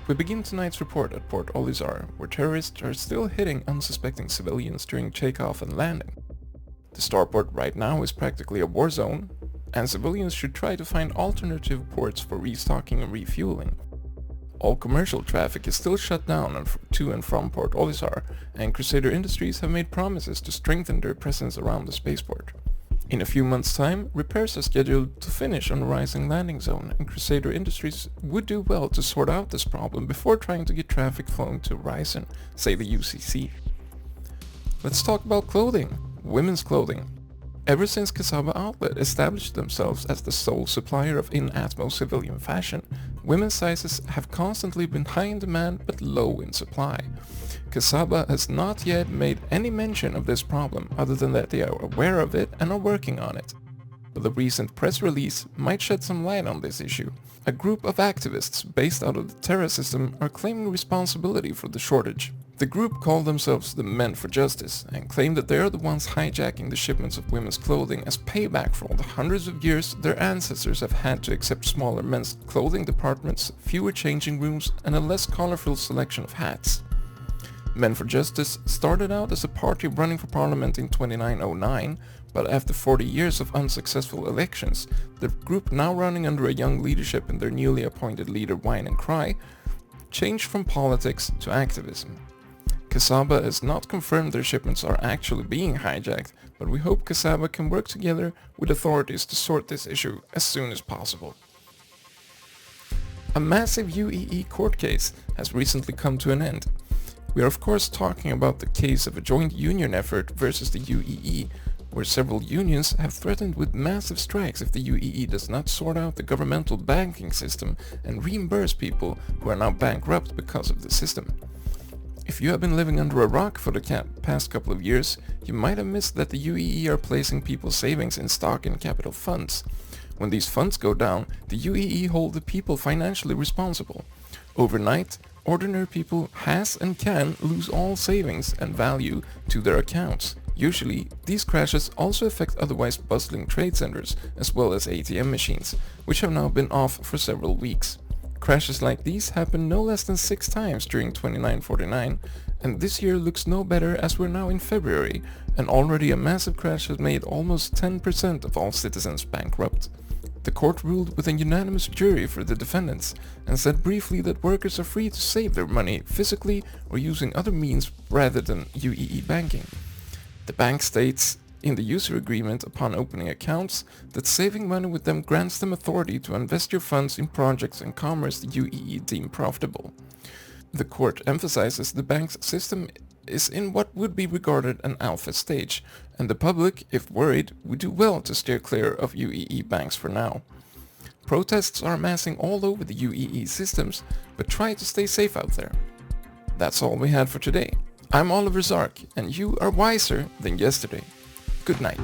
We begin tonight's report at Port Olisar, where terrorists are still hitting unsuspecting civilians during takeoff and landing. The starport right now is practically a war zone, and civilians should try to find alternative ports for restocking and refueling. All commercial traffic is still shut down to and from Port Olisar, and Crusader Industries have made promises to strengthen their presence around the spaceport. In a few months' time, repairs are scheduled to finish on the rising landing zone, and Crusader Industries would do well to sort out this problem before trying to get traffic flowing to Horizon, say the UCC. Let's talk about clothing. Women's clothing. Ever since Kasaba Outlet established themselves as the sole supplier of in-atmo civilian fashion, women's sizes have constantly been high in demand but low in supply. Kasaba has not yet made any mention of this problem other than that they are aware of it and are working on it. But the recent press release might shed some light on this issue. A group of activists based out of the Terra system are claiming responsibility for the shortage. The group call themselves the Men for Justice and claim that they are the ones hijacking the shipments of women's clothing as payback for all the hundreds of years their ancestors have had to accept smaller men's clothing departments, fewer changing rooms, and a less colorful selection of hats. Men for Justice started out as a party running for parliament in 2909, but after 40 years of unsuccessful elections, the group, now running under a young leadership and their newly appointed leader Wine and Cry, changed from politics to activism. Kasaba has not confirmed their shipments are actually being hijacked, but we hope Kasaba can work together with authorities to sort this issue as soon as possible. A massive UEE court case has recently come to an end. We are of course talking about the case of a joint union effort versus the UEE, where several unions have threatened with massive strikes if the UEE does not sort out the governmental banking system and reimburse people who are now bankrupt because of the system. If you have been living under a rock for the past couple of years, you might have missed that the UEE are placing people's savings in stock and capital funds. When these funds go down, the UEE hold the people financially responsible. Overnight, ordinary people has and can lose all savings and value to their accounts. Usually, these crashes also affect otherwise bustling trade centers as well as ATM machines, which have now been off for several weeks. Crashes like these happen no less than 6 times during 2949, and this year looks no better as we're now in February, and already a massive crash has made almost 10% of all citizens bankrupt. The court ruled with a unanimous jury for the defendants and said briefly that workers are free to save their money physically or using other means rather than UEE banking. The bank states in the user agreement upon opening accounts that saving money with them grants them authority to invest your funds in projects and commerce the UEE deem profitable. The court emphasizes the bank's system is in what would be regarded an alpha stage, and the public, if worried, would do well to steer clear of UEE banks for now. Protests are amassing all over the UEE systems, but try to stay safe out there. That's all we had for today. I'm Oliver Zark, and you are wiser than yesterday. Good night.